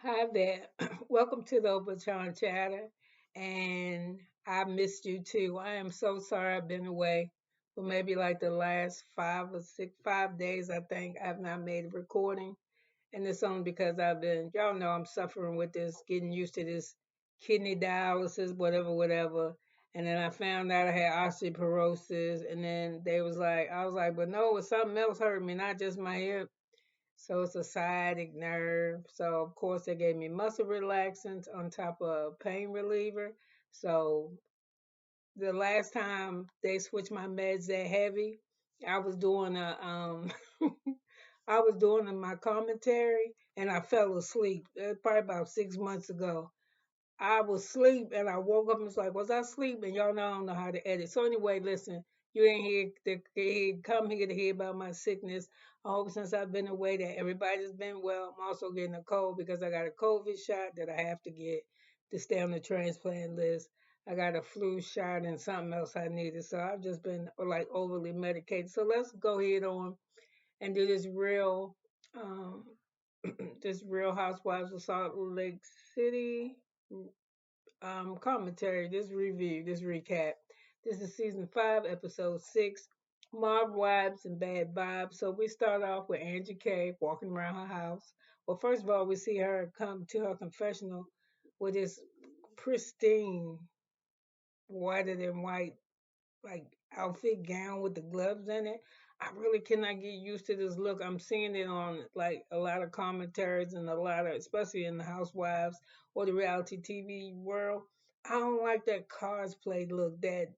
Hi there. Welcome to the Obachanchatter. And I missed you too. I am so sorry I've been away for maybe like the last 5 days, I think. I've not made a recording. And it's only because y'all know I'm suffering with this, getting used to this kidney dialysis, whatever, whatever. And then I found out I had osteoporosis. And then I was like, but no, it's something else hurting me, not just my hip. So it's a sciatic nerve. So of course they gave me muscle relaxants on top of pain reliever. So the last time they switched my meds that heavy, I was doing a I was doing my commentary and I fell asleep. Probably about 6 months ago. I was asleep and I woke up and was like, was I asleep? And y'all know I don't know how to edit. So anyway, listen, you ain't come here to hear about my sickness. I hope since I've been away that everybody's been well. I'm also getting a cold because I got a COVID shot that I have to get to stay on the transplant list. I got a flu shot and something else I needed. So I've just been like overly medicated. So let's go ahead on and do um, this Real Housewives of Salt Lake City commentary, this review, this recap. This is season 5, episode 6, Mob Wives and Bad Vibes. So we start off with Angie K walking around her house. Well, first of all, we see her come to her confessional with this pristine, whiter than white, like outfit gown with the gloves in it. I really cannot get used to this look. I'm seeing it on like a lot of commentaries and a lot of, especially in the Housewives or the reality TV world. I don't like that cosplay look, that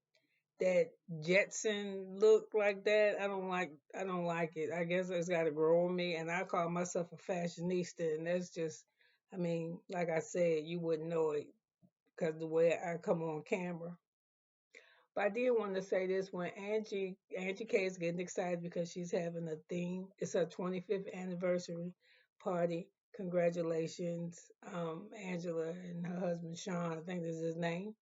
Jetson look like that. I don't like it. I guess it's got to grow on me. And I call myself a fashionista, and that's just, I mean, like I said, you wouldn't know it because the way I come on camera. But I did want to say this when Angie K is getting excited because she's having a theme. It's her 25th anniversary party. Congratulations, Angela and her husband Sean. I think this is his name.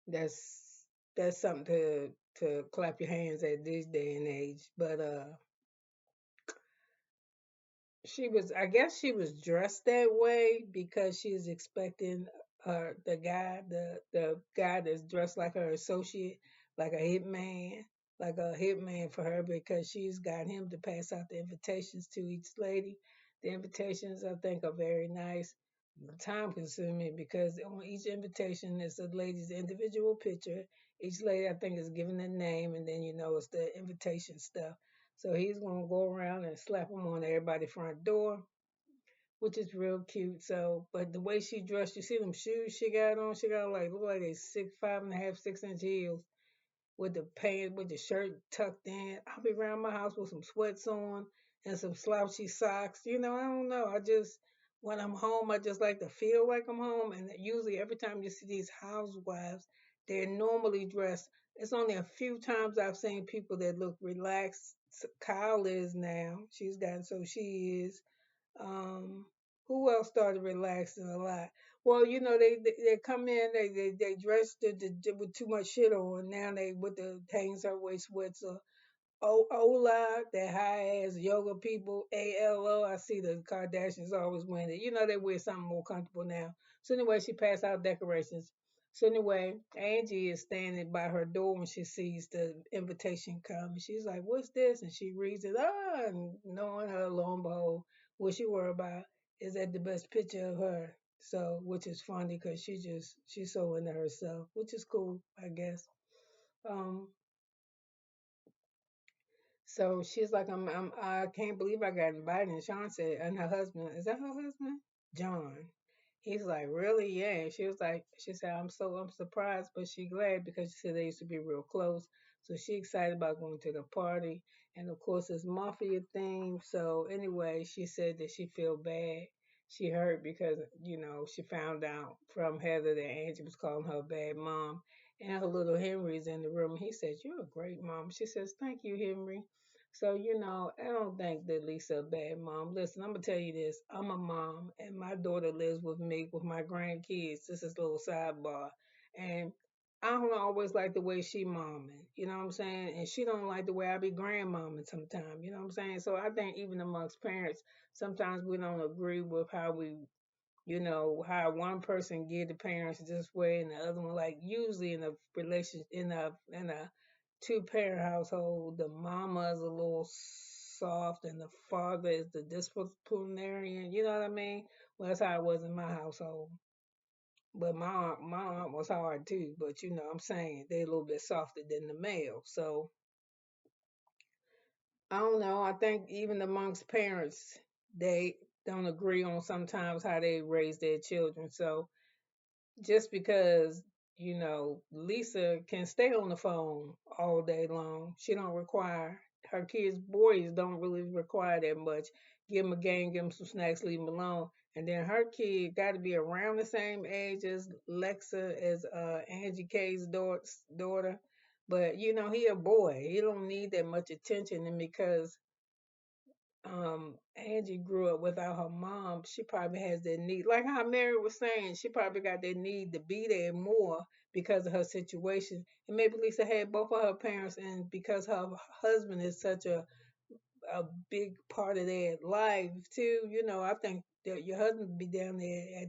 That's that's something to clap your hands at this day and age. But I guess she was dressed that way because she was expecting the guy that's dressed like her associate, like a hitman for her because she's got him to pass out the invitations to each lady. The invitations I think are very nice, time consuming because on each invitation is a lady's individual picture. Each lady I think is given a name and then it's the invitation stuff. So he's gonna go around and slap them on everybody's front door, which is real cute. So, but the way she dressed, you see them shoes she got on. She got like look like they 5.5, 6 inch heels with the pants, with the shirt tucked in. I'll be around my house with some sweats on and some slouchy socks. I don't know. When I'm home, I just like to feel like I'm home. And usually, every time you see these housewives, they're normally dressed. It's only a few times I've seen people that look relaxed. Kyle is now. She is. Um, who else started relaxing a lot? Well, they come in, they dress with too much shit on. Now they with the hangs her waist sweats. Ola, that high ass yoga people, ALO. I see the Kardashians always wearing it. They wear something more comfortable now. So anyway, she passed out decorations. So anyway, Angie is standing by her door when she sees the invitation come. And she's like, "What's this?" And she reads it. And knowing her, lo and behold, what she worried about is that the best picture of her. So, which is funny because she's so into herself, which is cool, I guess. Um, so she's like, I can't believe I got invited. And Sean said, and her husband, is that her husband? John. He's like, really? Yeah. And she said, I'm surprised, but she glad because she said they used to be real close. So she excited about going to the party. And of course, it's Mafia theme. So anyway, she said that she feel bad. She hurt because, she found out from Heather that Angie was calling her a bad mom. And her little Henry's in the room. He said, "You're a great mom." She says, "Thank you, Henry." So, I don't think that Lisa a bad mom. Listen, I'm gonna tell you this. I'm a mom and my daughter lives with me with my grandkids. This is a little sidebar. And I don't always like the way she momming, you know what I'm saying? And she don't like the way I be grandmomming sometimes, you know what I'm saying? So I think even amongst parents, sometimes we don't agree with how we, how one person give the parents this way and the other one like usually in a relation in a two-parent household, the mama is a little soft and the father is the disciplinarian, you know what I mean? Well, that's how it was in my household. But my aunt was hard too. But I'm saying they a little bit softer than the male. So I don't know. I think even amongst parents, they don't agree on sometimes how they raise their children. So just because Lisa can stay on the phone all day long, she don't require her kids. Boys don't really require that much. Give them a game, give them some snacks, leave them alone. And then her kid got to be around the same age as Lexa, as Angie K's daughter. But he a boy. He don't need that much attention, and because Angie grew up without her mom, she probably has that need. Like how Mary was saying, she probably got that need to be there more because of her situation. And maybe Lisa had both of her parents, and because her husband is such a big part of their life too. I think that your husband be down there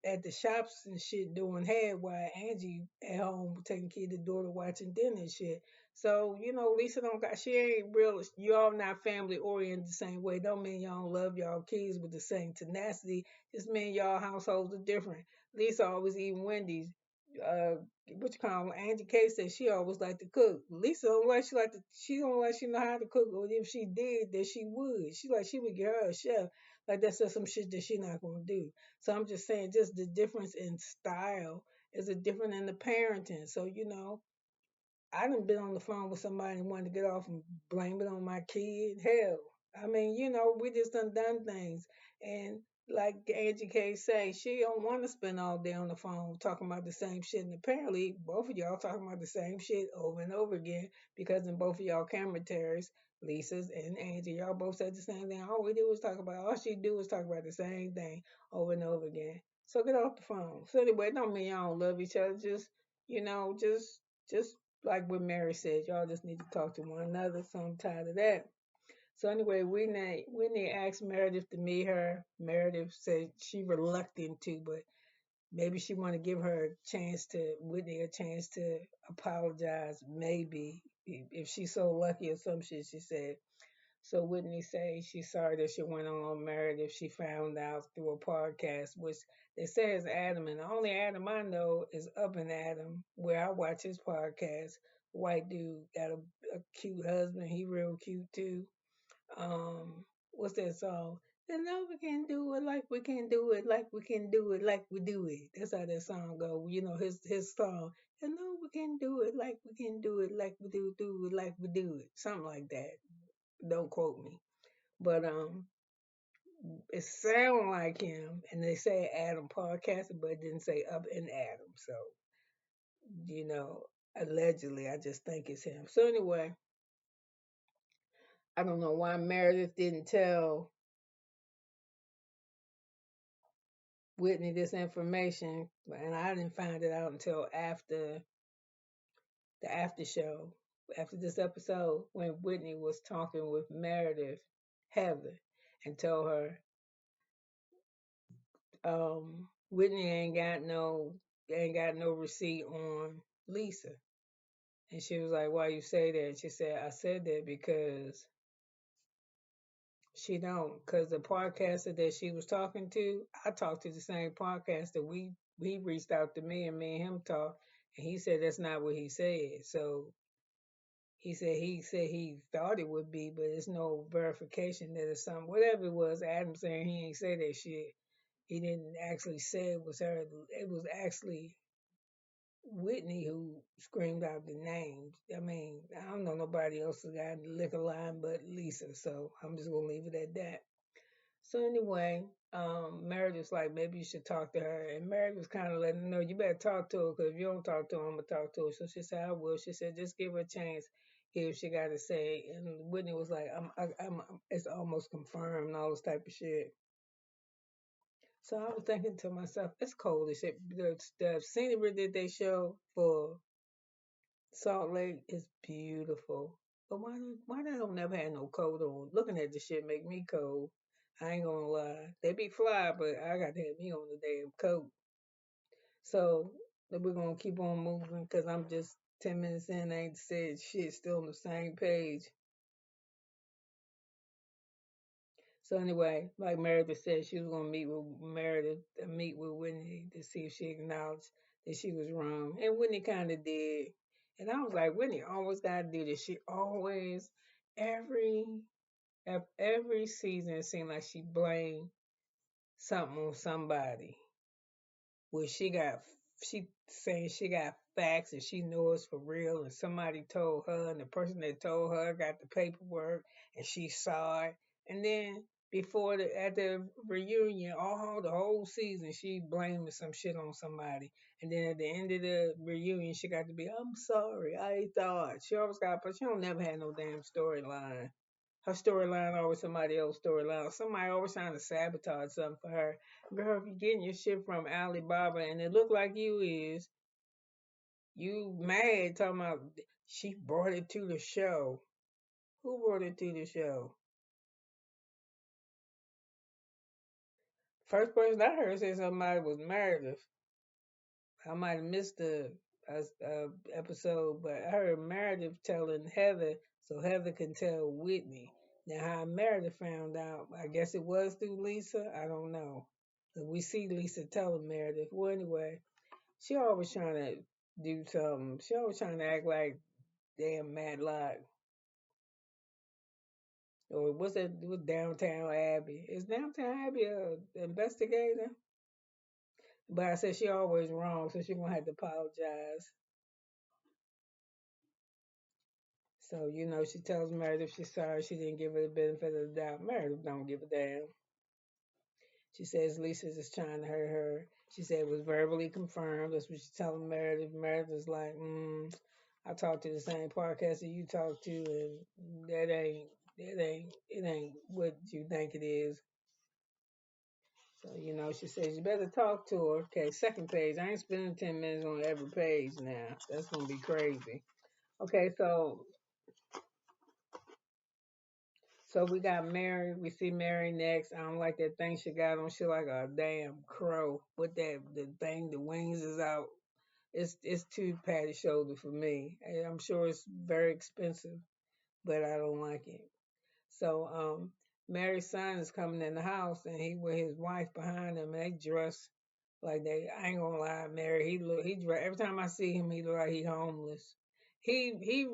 at the shops and shit doing hair while Angie at home taking care of the daughter watching dinner and shit. So, Lisa don't got she ain't real y'all not family oriented the same way. Don't mean y'all don't love y'all kids with the same tenacity. Just mean y'all households are different. Lisa always eating Wendy's. Uh what you call Angie K said she always liked to cook. Lisa don't like she don't like she know how to cook, or if she did, that she would. She would get her a chef. Like that's just some shit that she not gonna do. So I'm just saying, just the difference in style is a different in the parenting. So I done been on the phone with somebody and wanted to get off and blame it on my kid. Hell, I mean, we just done things. And like Angie K say, she don't want to spend all day on the phone talking about the same shit. And apparently, both of y'all talking about the same shit over and over again because in both of y'all commentaries, Lisa's and Angie, y'all both said the same thing. All she do is talk about the same thing over and over again. So get off the phone. So anyway, it don't mean y'all don't love each other. Just, just like what Mary said, y'all just need to talk to one another. So I'm tired of that. So anyway, Whitney asked Meredith to meet her. Meredith said she reluctant to, but maybe she want to give her Whitney a chance to apologize. Maybe if she's so lucky or some shit. She said. So Whitney say she's sorry that she went on Meredith. She found out through a podcast, which they say is Adam, and the only Adam I know is Up and Adam, where I watch his podcast. White dude got a cute husband. He real cute too. What's that song? And now we can do it like we can do it, like we can do it, like we do it. That's how that song go. His song. And now we can do it like we can do it, like we do it, like we do it. Something like that. Don't quote me. But it sound like him, and they say Adam podcasting, but it didn't say Up in Adam. So you know, allegedly, I just think it's him. So anyway, I don't know why Meredith didn't tell Whitney this information, and I didn't find it out until after the after show, after this episode, when Whitney was talking with Meredith Heather and told her Whitney ain't got no receipt on Lisa. And she was like, "Why you say that?" And she said, "I said that because she don't. Because the podcaster that she was talking to, I talked to the same podcaster. We reached out to me, and me and him talked, and he said that's not what he said. So he said he thought it would be, but it's no verification that it's something. Whatever it was, Adam saying he ain't say that shit. He didn't actually say it was her. It was actually Whitney who screamed out the names. I mean, I don't know nobody else who got the liquor line but Lisa, so I'm just gonna leave it at that. So anyway, Meredith was like, maybe you should talk to her, and Meredith was kind of letting her know you better talk to her because if you don't talk to her, I'm gonna talk to her. So she said, I will. She said, just give her a chance, hear what she got to say. And Whitney was like, it's almost confirmed, and all this type of shit. So I was thinking to myself, it's cold as shit. The scenery that they show for Salt Lake is beautiful. But why they don't never have no coat on? Looking at the shit make me cold. I ain't gonna lie. They be fly, but I got to have me on the damn coat. So we're gonna keep on moving because I'm just 10 minutes in. I ain't said shit. Still on the same page. So anyway, like Meredith said, she was gonna meet with Whitney to see if she acknowledged that she was wrong, and Whitney kind of did. And I was like, Whitney always gotta do this. She always, every every season, it seemed like she blamed something on somebody. Where she saying she got facts and she knows for real, and somebody told her, and the person that told her got the paperwork, and she saw it. And then before at the reunion, all the whole season, she blamed some shit on somebody. And then at the end of the reunion, she got to be, I'm sorry, I thought. She always got, but she don't never had no damn storyline. Her storyline always somebody else's storyline. Somebody always trying to sabotage something for her. Girl, if you're getting your shit from Alibaba and it look like you mad talking about she brought it to the show. Who brought it to the show? First person I heard say somebody was Meredith. I might have missed the episode, but I heard Meredith telling Heather so Heather can tell Whitney. Now, how Meredith found out, I guess it was through Lisa. I don't know. But we see Lisa telling Meredith. Well, anyway, she always trying to do something. She always trying to act like damn Matlock. Or what's that with Downtown Abbey? Is Downtown Abbey a investigator? But I said she always wrong, so she gonna have to apologize. So, she tells Meredith she's sorry she didn't give her the benefit of the doubt. Meredith don't give a damn. She says Lisa's just trying to hurt her. She said it was verbally confirmed. That's what she's telling Meredith. Meredith's like, I talked to the same podcast that you talked to, and it ain't what you think it is. So, she says you better talk to her. Okay, second page. I ain't spending 10 minutes on every page now. That's gonna be crazy. Okay, so we got Mary. We see Mary next. I don't like that thing she got on. She like a damn crow with the thing. The wings is out. It's too patty shoulder for me. I'm sure it's very expensive, but I don't like it. So Mary's son is coming in the house, and he with his wife behind him, and they dress like they. I ain't gonna lie, Mary. He dress every time I see him, he look like he homeless. He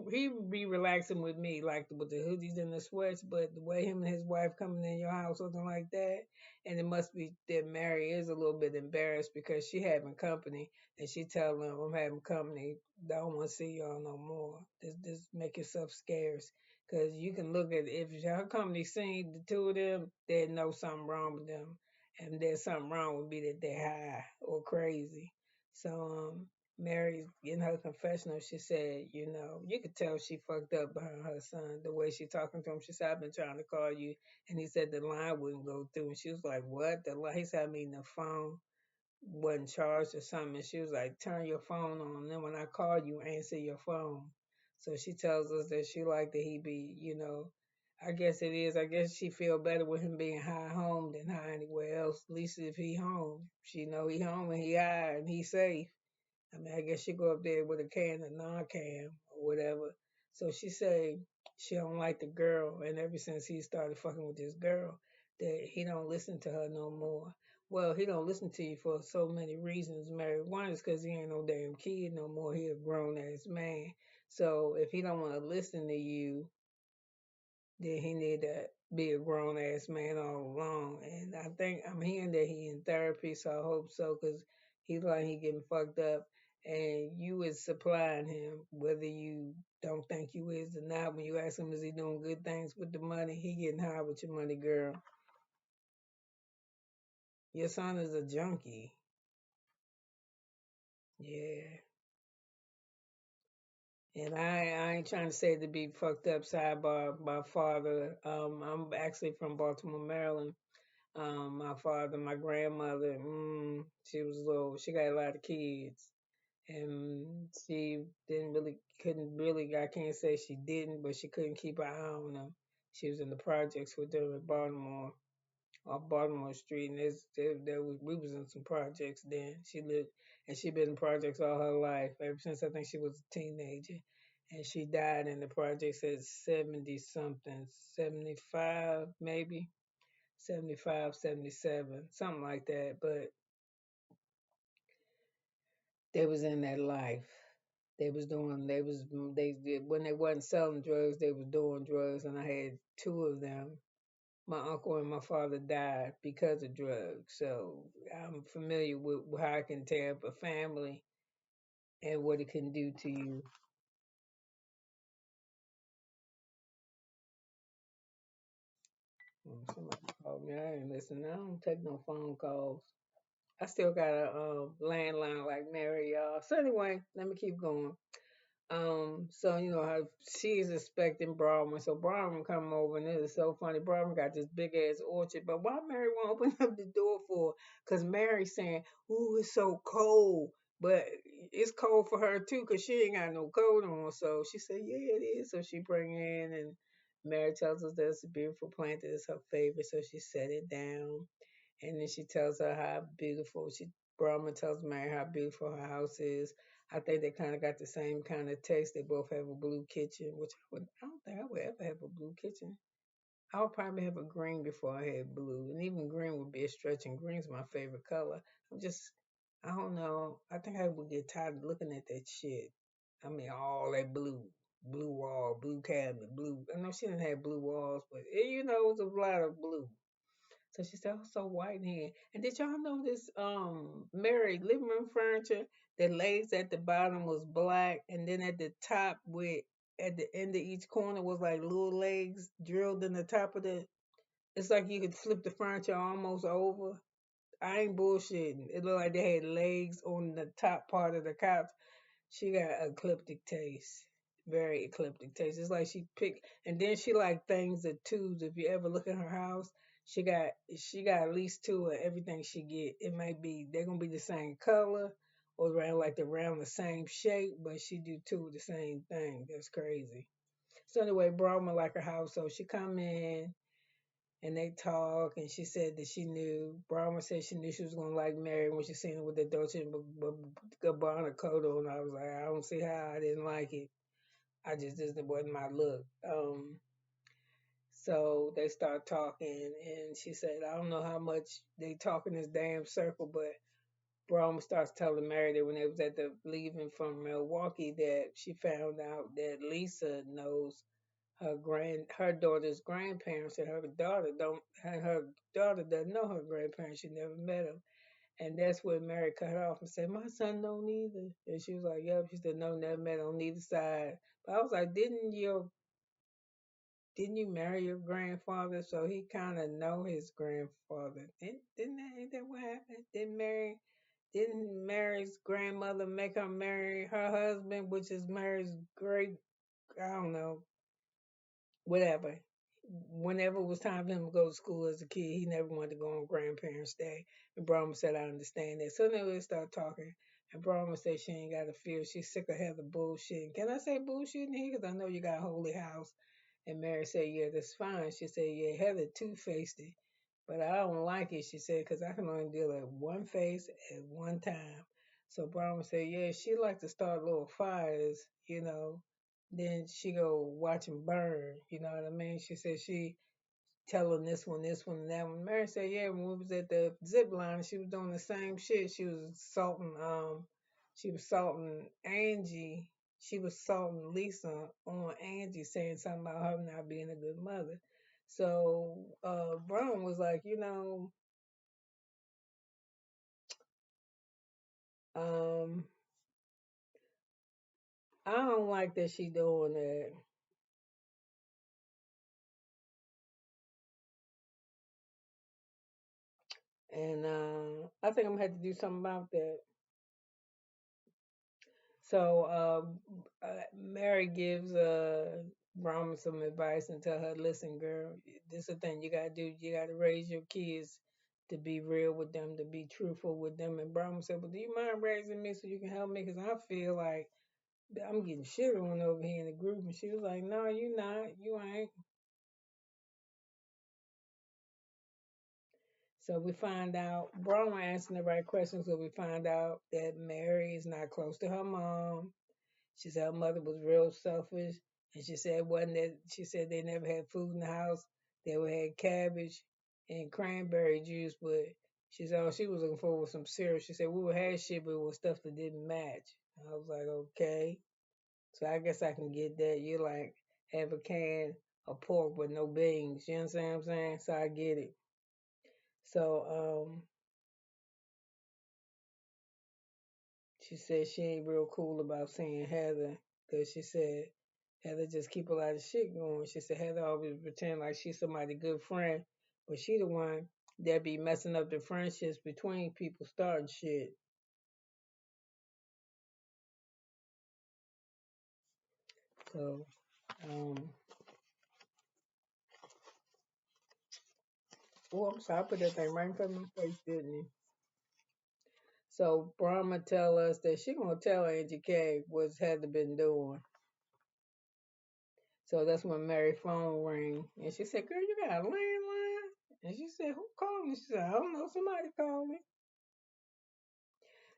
be relaxing with me, like with the hoodies and the sweats, but the way him and his wife coming in your house, something like that, and it must be that Mary is a little bit embarrassed because she having company, and she telling them, "I'm having company. Don't want to see y'all no more. Just make yourself scarce." Because you can look at if your company seen the two of them, they know something wrong with them. And there's something wrong with me that they're high or crazy. So Mary in her confessional, she said, you could tell she fucked up behind her son, the way she talking to him. She said, I've been trying to call you. And he said the line wouldn't go through. And she was like, what? The line? He said, I mean, the phone wasn't charged or something. And she was like, turn your phone on. And then when I call you, answer your phone. So she tells us that she like that he be, I guess it is. I guess she feel better with him being high home than high anywhere else. At least if he home, she know he home and he high and he safe. I mean, I guess she go up there with a can of non-can or whatever. So she say she don't like the girl, and ever since he started fucking with this girl, that he don't listen to her no more. Well, he don't listen to you for so many reasons, Mary. One is because he ain't no damn kid no more. He a grown ass man. So if he don't want to listen to you, then he need to be a grown ass man all along. And I think I'm hearing that he in therapy, so I hope so, because he like he getting fucked up, and you is supplying him, whether you don't think you is or not. When you ask him, is he doing good things with the money? He getting high with your money, girl. Your son is a junkie. Yeah. And I ain't trying to say to be fucked up. Sidebar, my father. I'm actually from Baltimore, Maryland. My father, my grandmother, she was little. She got a lot of kids, and she didn't really, couldn't really. I can't say she didn't, but she couldn't keep an eye on them. She was in the projects with them in Baltimore, off Baltimore Street, and there was we was in some projects then. She lived, and she been in projects all her life, ever since I think she was a teenager, and she died in the projects at 70 something, 75 maybe, 75, 77, something like that. But they was in that life. They did when they wasn't selling drugs, they was doing drugs, and I had two of them. My uncle and my father died because of drugs. So I'm familiar with how it can tear up a family and what it can do to you. Somebody called me. I ain't listening. I don't take no phone calls. I still got a landline like Mary, y'all. So anyway, let me keep going. So you know how she's expecting Browynn. So Browynn come over, and it is so funny. Browynn got this big ass orchard, but why Mary won't open up the door for her? Cause Mary's saying, "Ooh, it's so cold." But it's cold for her too, cause she ain't got no coat on. So she said, "Yeah, it is." So she bring it in, and Mary tells us that it's a beautiful plant that is her favorite. So she set it down, and then she tells her how beautiful Brahma tells Mary how beautiful her house is. I think they kind of got the same kind of taste. They both have a blue kitchen, which I don't think I would ever have a blue kitchen. I would probably have a green before I had blue, and even green would be a stretch. And green's my favorite color. I'm just, I don't know. I think I would get tired of looking at that shit. I mean, all that blue, blue wall, blue cabinet, blue. I know she didn't have blue walls, but you know, it was a lot of blue. So she said, "Oh, so white here." And did y'all know this Mary living room furniture, the legs at the bottom was black, and then at the top with at the end of each corner was like little legs drilled in the top of the it's like you could flip the furniture almost over. I ain't bullshitting. It looked like they had legs on the top part of the couch. She got eclectic taste. Very eclectic taste. It's like she picked and then she like things of twos. If you ever look at her house, she got at least two of everything she get. It might be they're gonna be the same color or around the same shape, but she do two of the same thing. That's crazy. So anyway, Brahma like her house, so she come in and they talk, and she said that she knew. Brahma said she knew she was gonna like Mary when she seen her with the Dolce and Gabbana coat on. I was like, I don't see how I didn't like it. I just this wasn't my look. So they start talking, and she said, I don't know how much they talk in this damn circle, but Brahma starts telling Mary that when they was at the leaving from Milwaukee, that she found out that Lisa knows her daughter's grandparents, and her daughter doesn't know her grandparents. She never met them. And that's when Mary cut her off and said, "My son don't either." And she was like, "Yep." She said, "No, never met on neither side." But I was like, "Didn't you marry your grandfather?" So he kind of know his grandfather. Ain't that what happened? Didn't Mary's grandmother make her marry her husband, which is Mary's great, I don't know, whatever. Whenever it was time for him to go to school as a kid, he never wanted to go on Grandparents' Day. And Brahma said, I understand that. So then we start talking. And Brahma said she ain't got to feel. She's sick of Heather bullshit. Can I say bullshit in here? Because I know you got a holy house. And Mary said, yeah, that's fine. She said, yeah, Heather two-faced it. But I don't like it, she said, because I can only deal at one face at one time. So Brahma said, yeah, she like to start little fires, then she go watch 'em burn. You know what I mean? She said she telling this one, and that one. Mary said, yeah, when we was at the zip line, she was doing the same shit. She was salting Angie. She was salting Lisa on Angie, saying something about her not being a good mother. So Brown was like, um, I don't like that she doing that. And I think I'm gonna have to do something about that. So Mary gives Brahma some advice and tell her, listen, girl, this is the thing you gotta do. You gotta raise your kids to be real with them, to be truthful with them. And Brahma said, "Well, do you mind raising me so you can help me? Because I feel like I'm getting shit on over here in the group." And she was like, "No, you not. You ain't." So we find out, Brahma asking the right questions. So we find out that Mary is not close to her mom. She said her mother was real selfish. And she said wasn't that she said they never had food in the house. They would had cabbage and cranberry juice, but she said all she was looking for was some syrup. She said we would have shit, but it was stuff that didn't match. I was like, okay. So I guess I can get that. You like have a can of pork with no beans. You understand what I'm saying? So I get it. So she said she ain't real cool about seeing Heather because she said Heather just keep a lot of shit going. She said Heather always pretend like she's somebody good friend, but she the one that be messing up the friendships between people starting shit. So, um, oh, I'm sorry, I put that thing right in front of my face, didn't he? So Brahma tell us that she gonna tell Angie K what's Heather been doing. So that's when Mary's phone rang, and she said, "Girl, you got a landline?" And she said, "Who called me?" She said, "I don't know. Somebody called me."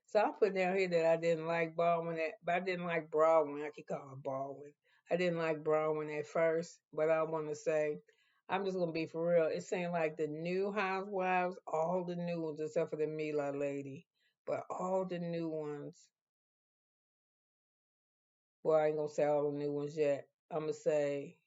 So I put down here that I didn't like Baldwin, but I didn't like Browynn. I keep calling her Baldwin. I didn't like Browynn at first, but I want to say, I'm just gonna be for real. It seemed like the new housewives, all the new ones, except for the Mila lady, but all the new ones. Well, I ain't gonna say all the new ones yet. I'm gonna say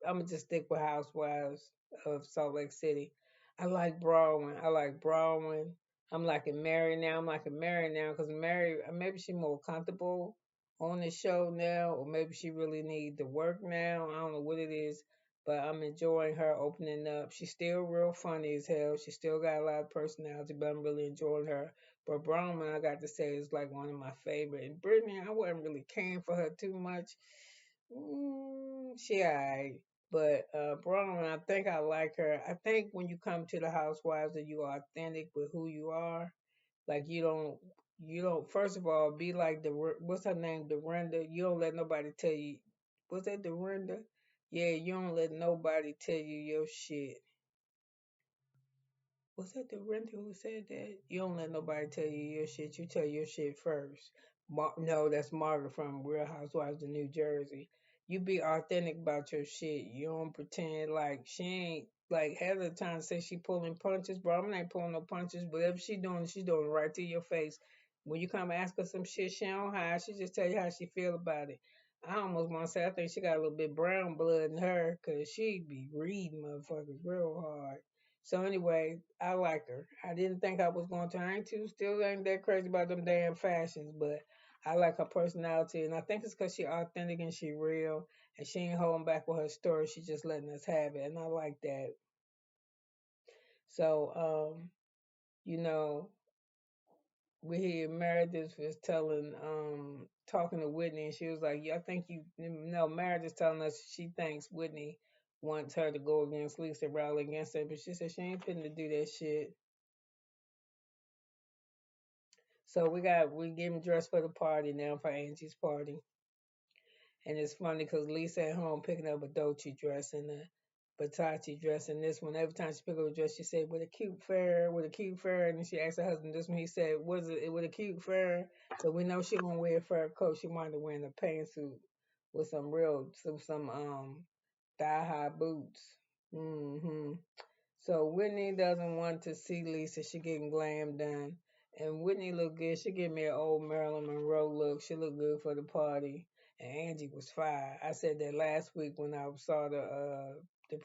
I'm gonna just stick with Housewives of Salt Lake City. I like Browynn. I like Browynn. I'm liking Mary now. I'm liking Mary now because Mary maybe she's more comfortable on the show now, or maybe she really need to work now. I don't know what it is, but I'm enjoying her opening up. She's still real funny as hell. She still got a lot of personality, but I'm really enjoying her. But Browynn, I got to say, is like one of my favorite. And Brittany, I wasn't really caring for her too much. She alright. But Brooklyn, I think I like her. I think when you come to the Housewives that you are authentic with who you are, like you don't first of all be like the what's her name, Dorinda. You don't let nobody tell you. Was that Dorinda? Yeah, you don't let nobody tell you your shit. Was that the renter who said that? You don't let nobody tell you your shit. You tell your shit first. No, that's Margaret from Real Housewives of New Jersey. You be authentic about your shit. You don't pretend like she ain't like Heather trying to say she pulling punches, bro. I'm not pulling no punches, but if she doing it right to your face. When you come ask her some shit, she don't hide. She just tell you how she feel about it. I almost want to say I think she got a little bit brown blood in her, cause she be reading motherfuckers real hard. So anyway, I like her. I didn't think I was going to. I ain't too still ain't that crazy about them damn fashions, but I like her personality, and I think it's because she authentic and she real, and she ain't holding back with her story. She just letting us have it, and I like that. So, you know, we hear Meredith was talking to Whitney, and she was like, "Yeah, I think no." Meredith telling us she thinks Whitney wants her to go against Lisa, rally against her, but she said she ain't finna do that shit. So we getting dressed for the party now for Angie's party, and it's funny because Lisa at home picking up a Dolce dress and a Versace dress, and this one every time she pick up a dress she said with a cute fur, and then she asked her husband this one he said was it with a cute fur, so we know she gonna wear a fur coat. She might have wearing a pantsuit with some thigh high boots. Mm-hmm. So Whitney doesn't want to see Lisa. She getting glam done. And Whitney look good. She give me an old Marilyn Monroe look. She look good for the party. And Angie was fire. I said that last week when I saw the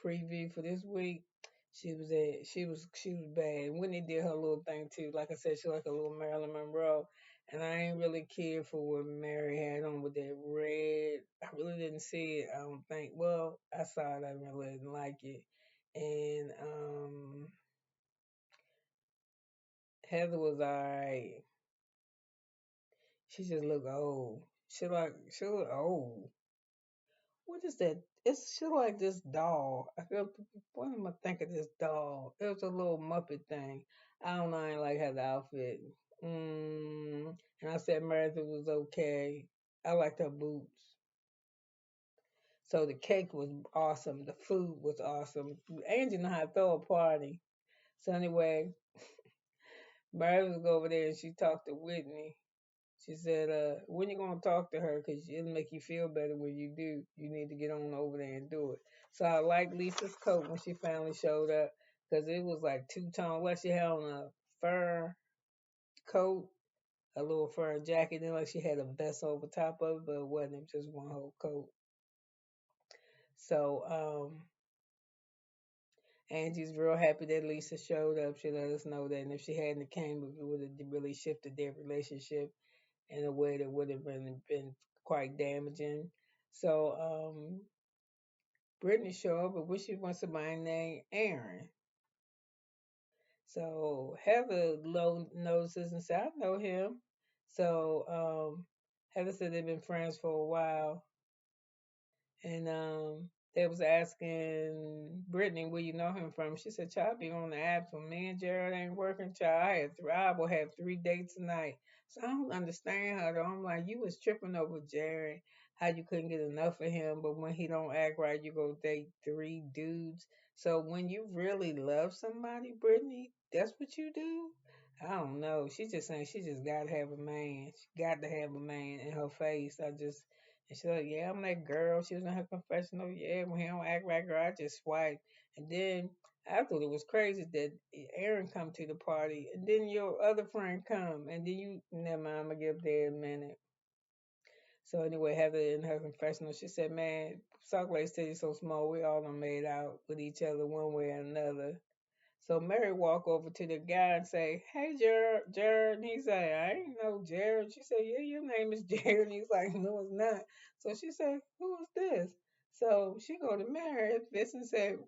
preview for this week. She was bad. And Whitney did her little thing too. Like I said, she like a little Marilyn Monroe. And I ain't really cared for what Mary had on with that red. I really didn't see it. I don't think. Well, I saw it. I really didn't like it. And Heather was alright. She just looked old. She look old. What is that? it's she like this doll. What am I thinking? This doll. It was a little Muppet thing. I don't know. I ain't like her outfit. And I said Meredith was okay. I liked her boots. So the cake was awesome. The food was awesome. Angie know how to throw a party. So anyway, Meredith was over there and she talked to Whitney. She said, when you gonna talk to her? Cause it'll make you feel better when you do. You need to get on over there and do it. So I liked Lisa's coat when she finally showed up, cause it was like two tone. Like she had on a fur coat, a little fur jacket, then like she had a vest over top of it, but it wasn't. It was just one whole coat. So Angie's real happy that Lisa showed up. She let us know that, and if she hadn't came, it would have really shifted their relationship in a way that would have been quite damaging. So Brittany showed up, but wish she wants somebody named Aaron. So Heather notices and said, I know him. So Heather said they've been friends for a while. And they was asking Brittany, where you know him from? She said, "Child, be on the apps when me and Jared ain't working. Child, I will have 3 dates tonight." So I don't understand her though. I'm like, you was tripping over Jared, how you couldn't get enough of him, but when he don't act right, you go date 3 dudes. So when you really love somebody, Brittany, that's what you do. I don't know. She just saying she just gotta have a man. She got to have a man in her face. And she's like, yeah, I'm that girl. She was in her confessional. Yeah, when he don't act right, girl, I just swipe. And then I thought it was crazy that Aaron come to the party, and then your other friend come, and then you, never mind, I'm gonna give there a minute. So anyway, Heather in her confessional, she said, man, Salt Lake City so small, we all done made out with each other one way or another. So Mary walk over to the guy and say, "Hey, Jared." And he say, "I ain't know Jared." She said, "Yeah, your name is Jared." And he's like, "No, it's not." So she said, "Who is this?" So she go to Mary this and said,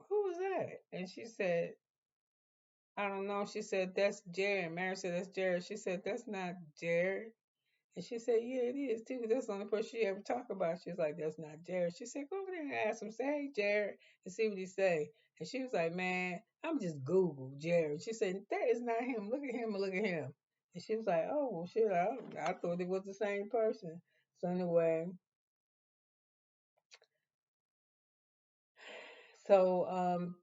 "Who is that?" And she said, "I don't know." She said, "That's Jared." Mary said, "That's Jared." She said, "That's not Jared." And she said, "Yeah, it is too. That's the only person she ever talk about." She's like, "That's not Jared." She said, "Go over there and ask him. Say, hey, Jared, and see what he say." And she was like, "Man, I'm just Google Jared." She said, "That is not him. Look at him and look at him." And she was like, "Oh, well, shit, I thought it was the same person." So anyway, so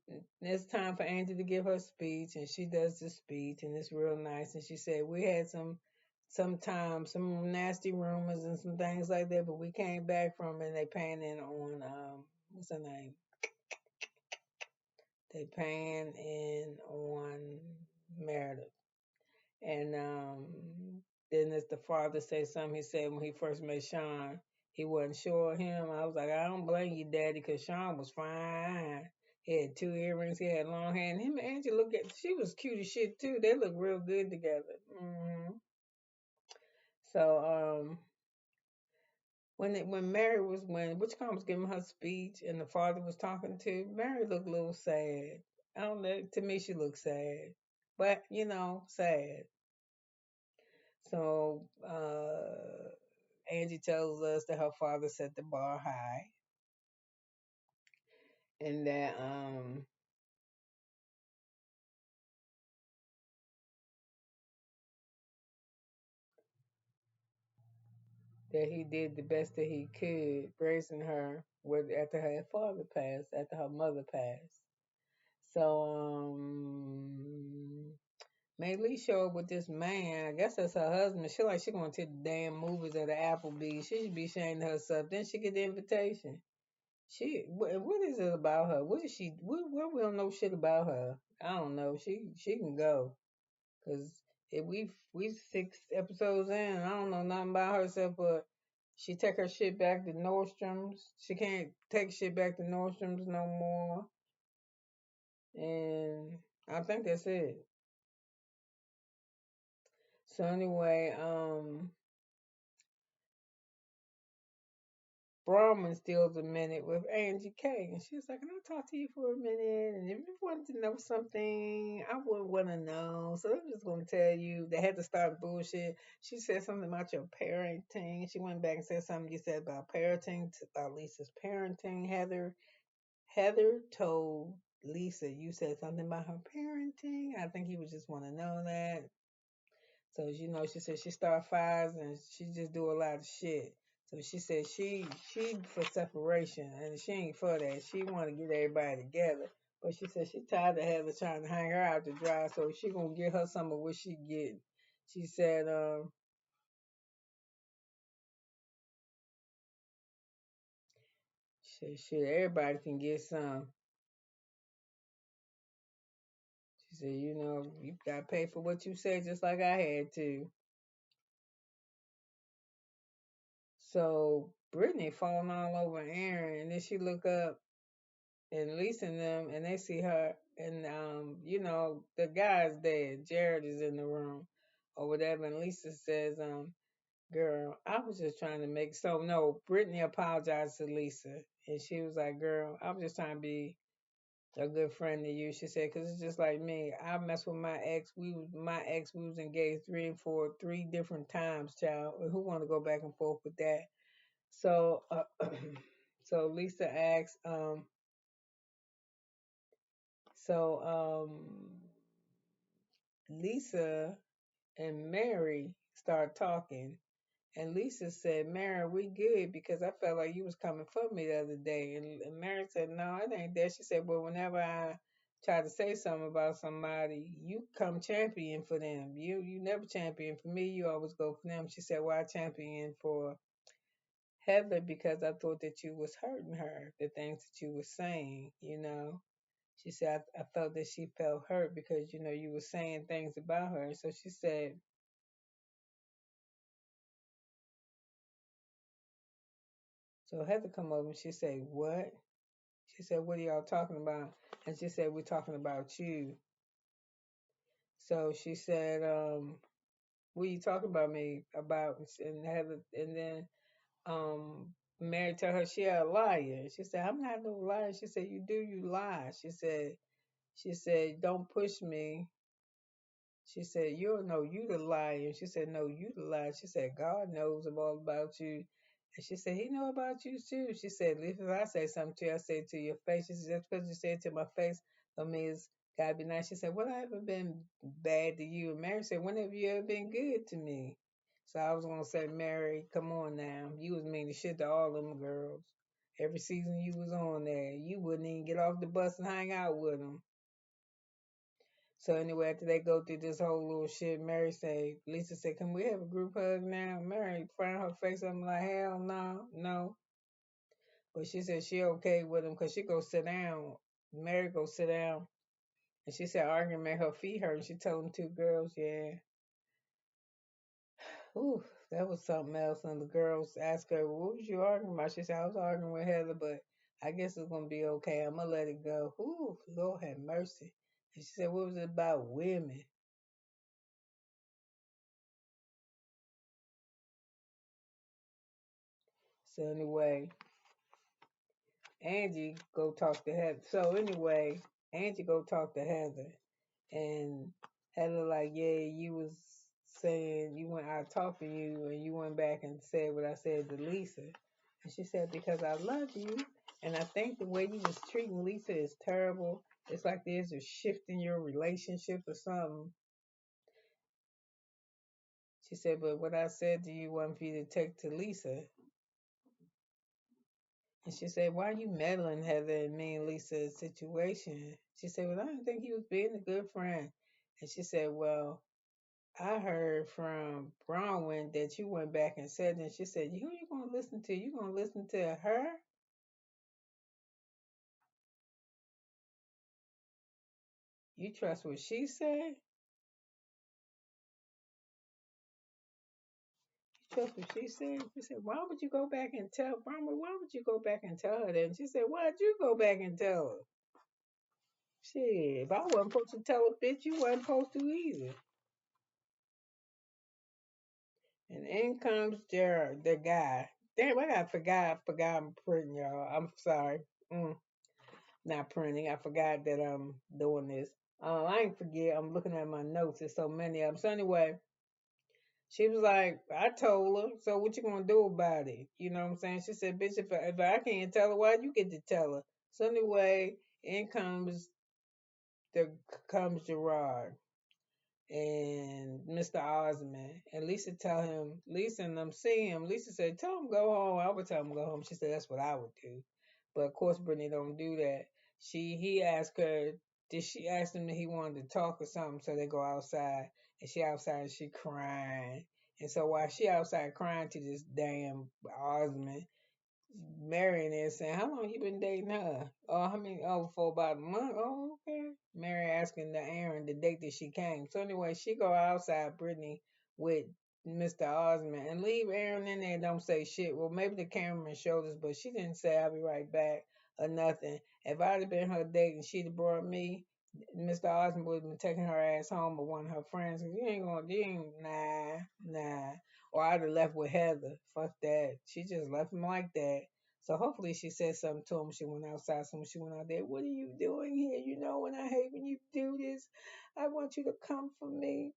it's time for Angie to give her speech, and she does the speech, and it's real nice. And she said we had sometimes some nasty rumors and some things like that, but we came back from it. And they paying in on what's her name? They paying in on Meredith, and then as the father said something, he said when he first met Sean, he wasn't sure of him. I was like, I don't blame you, Daddy, because Sean was fine. He had 2 earrings, he had long hair, and him and Angie look at she was cute as shit too. They look real good together. So when Mary was when Witchcom was giving her speech and the father was talking to Mary looked a little sad. I don't know. To me, she looked sad, but sad. So Angie tells us that her father set the bar high and that he did the best that he could raising her with after her father passed, after her mother passed. So May Lee show up with this man. I guess that's her husband. She like she going to the damn movies at the Applebee's. She should be ashamed of herself. Then she get the invitation. What is it about her? What is she? What we don't know shit about her. I don't know. She can go because if we 6 episodes in, I don't know nothing about her except but she take her shit back to Nordstrom's. She can't take shit back to Nordstrom's no more, and I think that's it. So anyway, Browynn steals a minute with Angie K. And she was like, can I talk to you for a minute? And if you wanted to know something, I would want to know. So I'm just going to tell you, they had to start bullshit. She said something about your parenting. She went back and said something you said about parenting, about Lisa's parenting. Heather told Lisa, you said something about her parenting. I think he would just want to know that. So she said she start fires and she just do a lot of shit. So she said she for separation and she ain't for that. She want to get everybody together. But she said she tired of Heather trying to hang her out to dry. So she gonna get her some of what she get. She said shit everybody can get some. She said you gotta pay for what you say just like I had to. So Brittany falling all over Aaron, and then she look up and Lisa and them, and they see her, and the guy's dead. Jared is in the room, or whatever, and Lisa says, "Girl, I was just trying to make so." No, Brittany apologized to Lisa, and she was like, "Girl, I was just trying to be a good friend to you." She said, "Cause it's just like me. I messed with my ex. We was engaged three different times, child. And who want to go back and forth with that?" So, so Lisa asks, so Lisa and Mary start talking, and Lisa said, "Mary, we good because I felt like you was coming for me the other day." And Mary said, "No, it ain't that." She said, "Well, whenever I try to say something about somebody, you come champion for them. You never champion for me. You always go for them." She said, "Well, I champion for Heather because I thought that you was hurting her, the things that you was saying. She said, I felt that she felt hurt because, you were saying things about her. So she said, so Heather come over and she said, what? She said, what are y'all talking about? And she said, we're talking about you. So she said, what are you talking about me about? And Heather, and then Mary told her she a liar. She said, I'm not no liar. She said, you lie. She said, don't push me. She said, you don't know you the liar. She said, no, you the liar. She said, God knows all about you. And she said, he know about you too. She said, if I say something to you, I say it to your face. She said, just because you say it to my face, don't mean it's gotta be nice. She said, well, I haven't been bad to you. And Mary said, when have you ever been good to me? So I was gonna say, Mary, come on now. You was mean as shit to all them girls. Every season you was on there, you wouldn't even get off the bus and hang out with them. So anyway, after they go through this whole little shit, Lisa said, can we have a group hug now? Mary frowned her face up like, hell no, no. But she said she okay with him because she go sit down. Mary go sit down. And she said arguing made her feet hurt. And she told them two girls, yeah. Ooh, that was something else. And the girls asked her, well, what was you arguing about? She said, I was arguing with Heather, but I guess it's going to be okay. I'm going to let it go. Ooh, Lord have mercy. And she said, what was it about women? So anyway, Angie go talk to Heather. So anyway, Angie go talk to Heather, and Heather like, yeah, you was saying you went. I talked to you, and you went back and said what I said to Lisa, and she said because I love you, and I think the way you was treating Lisa is terrible. It's like there's a shift in your relationship or something. She said, but what I said to you wasn't for you to take to Lisa. And she said, why are you meddling, Heather, and me and Lisa's situation? She said, well, I didn't think he was being a good friend. And she said, well, I heard from Browynn that you went back and said, and she said, who you going to listen to? You going to listen to her? You trust what she said? You trust what she said? She said, why would you go back and tell Browynn? Why would you go back and tell her that? And she said, why'd you go back and tell her? Shit, if I wasn't supposed to tell a bitch, you wasn't supposed to either. And in comes Jared, the guy. Damn, I forgot I'm printing, y'all. I'm sorry. Mm, not printing. I forgot that I'm doing this. I ain't forget. I'm looking at my notes. There's so many of them. So anyway, she was like, I told her. So what you gonna do about it? You know what I'm saying? She said, bitch, if I can't tell her, why you get to tell her? So anyway, in the comes Gerard and Mr. Osmond. And Lisa tell him, Lisa and them see him. Lisa said, tell him go home. I would tell him go home. She said, that's what I would do. But of course, Brittany don't do that. He asked her, did she ask him that he wanted to talk or something? So they go outside, and she outside and she crying. And so while she outside crying to this damn Osmond, Marion is saying, how long you been dating her? Oh, how many? Oh, for about a month. Oh, okay. Mary asking the Aaron the date that she came. So anyway, she go outside Brittany with Mr. Osmond and leave Aaron in there and don't say shit. Well, maybe the cameraman showed us, but she didn't say I'll be right back or nothing. If I'd have been her date and she'd have brought me, Mr. Osmond would have been taking her ass home with one of her friends. You ain't, nah. Or I'd have left with Heather. Fuck that. She just left him like that. So hopefully she said something to him. She went outside. So when she went out there, what are you doing here? You know when I hate when you do this. I want you to come for me.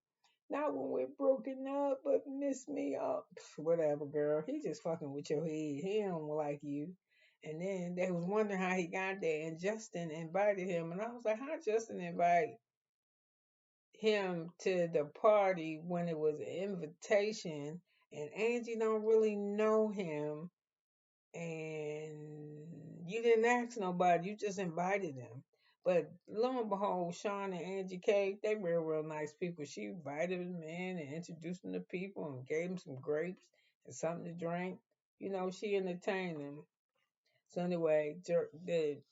Not when we're broken up, but miss me up. Whatever, girl. He just fucking with your head. He don't like you. And then they was wondering how he got there, and Justin invited him. And I was like, how Justin invite him to the party when it was an invitation and Angie don't really know him and you didn't ask nobody, you just invited him. But lo and behold, Sean and Angie K, they were real nice people. She invited him in and introduced him to people and gave him some grapes and something to drink. You know, she entertained him. So anyway,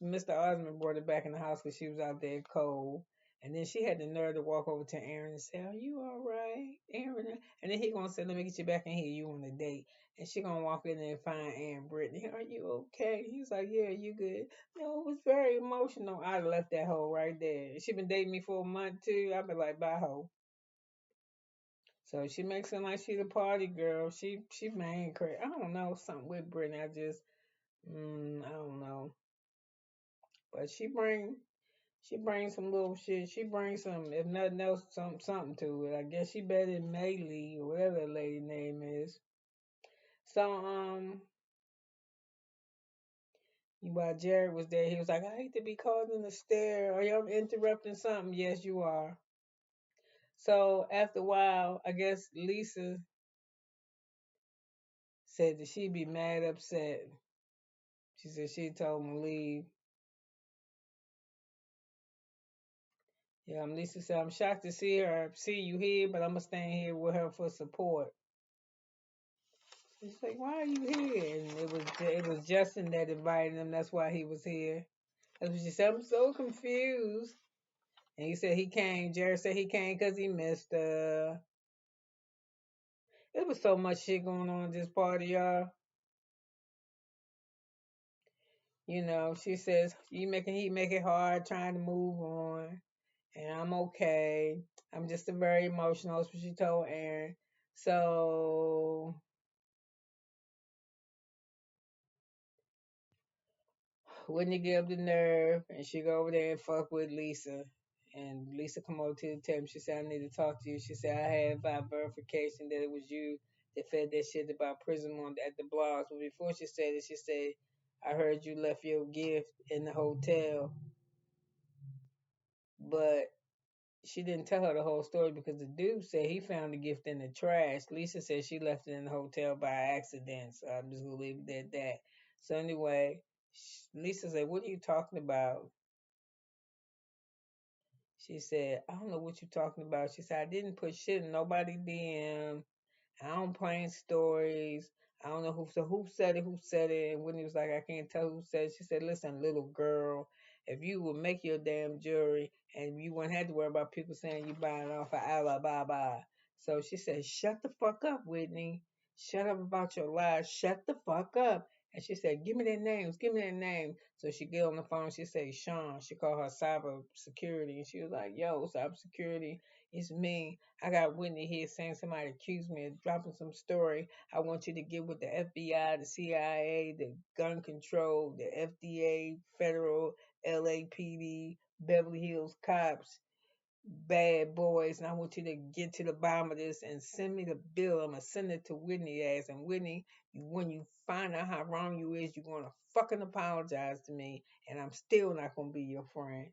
Mr. Osmond brought her back in the house because she was out there cold. And then she had the nerve to walk over to Aaron and say, are you all right, Aaron? And then he gonna say, let me get you back in here. You on a date. And she gonna walk in there and find Aaron Brittany. Are you okay? He's like, yeah, you good. No, it was very emotional. I'd have left that hoe right there. She been dating me for a month too. I'd be like, bye hoe. So she makes it like she the party girl. She man crazy. I don't know, something with Brittany. I don't know. But she brings some little shit. She brings some, if nothing else, something to it. I guess she better than Maylee or whatever that lady name is. So while Jared was there, he was like, I hate to be called in the stare. Are y'all interrupting something? Yes, you are. So after a while, I guess Lisa said that she'd be mad upset. She said she told him to leave. Yeah, Lisa said, I'm shocked to see you here, but I'm gonna stand here with her for support. She's like, why are you here? And it was Justin that invited him. That's why he was here. That's what she said. I'm so confused. And he said he came. Jared said he came because he missed It was so much shit going on at this party, y'all. You know, she says he make it hard trying to move on. And I'm okay. I'm just a very emotional. That's what she told Aaron. So Whitney get up the nerve and she go over there and fuck with Lisa. And Lisa come over to the table. She said, I need to talk to you. She said, I had verification that it was you that fed that shit about prison on at the blogs. But before she said it, she said, I heard you left your gift in the hotel. But she didn't tell her the whole story because the dude said he found the gift in the trash. Lisa said she left it in the hotel by accident. So I'm just going to leave it at that. So anyway, Lisa said, what are you talking about? She said, I don't know what you're talking about. She said, I didn't put shit in nobody DM. I don't plan stories. I don't know who said it, who said it. And Whitney was like, I can't tell who said it. She said, listen, little girl, if you would make your damn jewelry and you wouldn't have to worry about people saying you buying it off of Alibaba. So she said, shut the fuck up, Whitney. Shut up about your lies. Shut the fuck up. And she said, "Give me their names, give me their names." So she get on the phone. She said, "Sean." She called her cyber security, and she was like, "Yo, cyber security, it's me. I got Whitney here saying somebody accused me of dropping some story. I want you to get with the FBI, the CIA, the gun control, the FDA, federal, LAPD, Beverly Hills cops, bad boys, and I want you to get to the bottom of this and send me the bill. I'm gonna send it to Whitney ass. And Whitney, when you find out how wrong you is, you're gonna fucking apologize to me, and I'm still not gonna be your friend."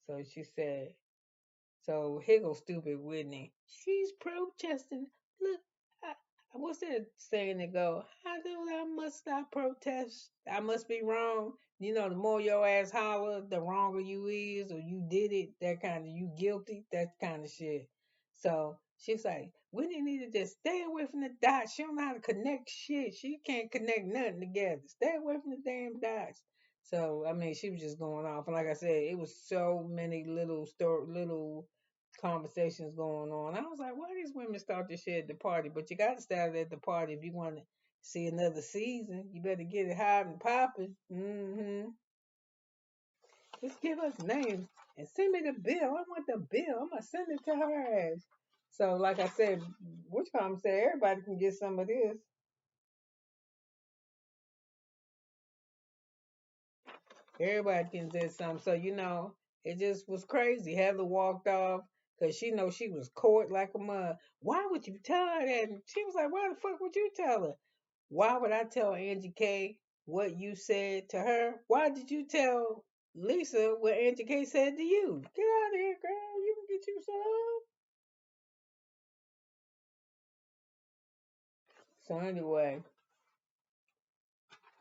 So she said, so here goes stupid Whitney. She's protesting. Look, I, what's that saying that go? I know I must not protest. I must be wrong. You know, the more your ass holler, the wronger you is, or you did it. That kind of you guilty. That kind of shit. So she's like, Whitney need to just stay away from the dots. She don't know how to connect shit. She can't connect nothing together. Stay away from the damn dots. So I mean, she was just going off, and like I said, it was so many little conversations going on. I was like, why these women start this shit at the party? But you got to start it at the party if you want to see another season. You better get it hot and popping. Just give us names and send me the bill. I want the bill. I'm gonna send it to her ass. So, like I said, which come say everybody can get some of this. Everybody can get some. So it just was crazy. Heather walked off because she know she was caught like a mud. Why would you tell her that? And she was like, why the fuck would you tell her? Why would I tell Angie K what you said to her? Why did you tell Lisa what Angie K said to you? Get out of here, girl. You can get you some. So anyway,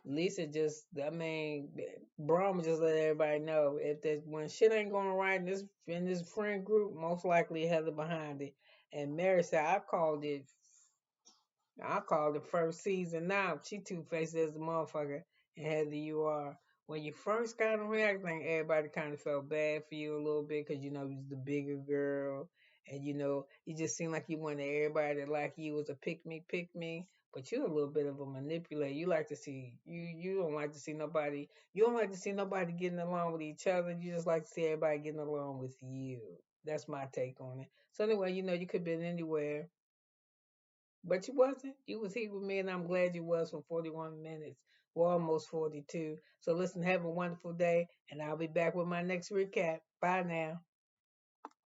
Lisa just, I mean, Brahma just let everybody know if there's when shit ain't going right in this friend group, most likely Heather behind it. And Mary said, I called the first season now. She two-faced as a motherfucker. And Heather, you are. When you first got on here, I think everybody kind of felt bad for you a little bit because, you was the bigger girl. And, you just seemed like you wanted everybody to like you was a pick me. But you're a little bit of a manipulator. You like to see, you don't like to see nobody, you don't like to see nobody getting along with each other. You just like to see everybody getting along with you. That's my take on it. So anyway, you could have been anywhere. But you wasn't. You was here with me, and I'm glad you was for 41 minutes. Well, almost 42. So listen, have a wonderful day, and I'll be back with my next recap. Bye now.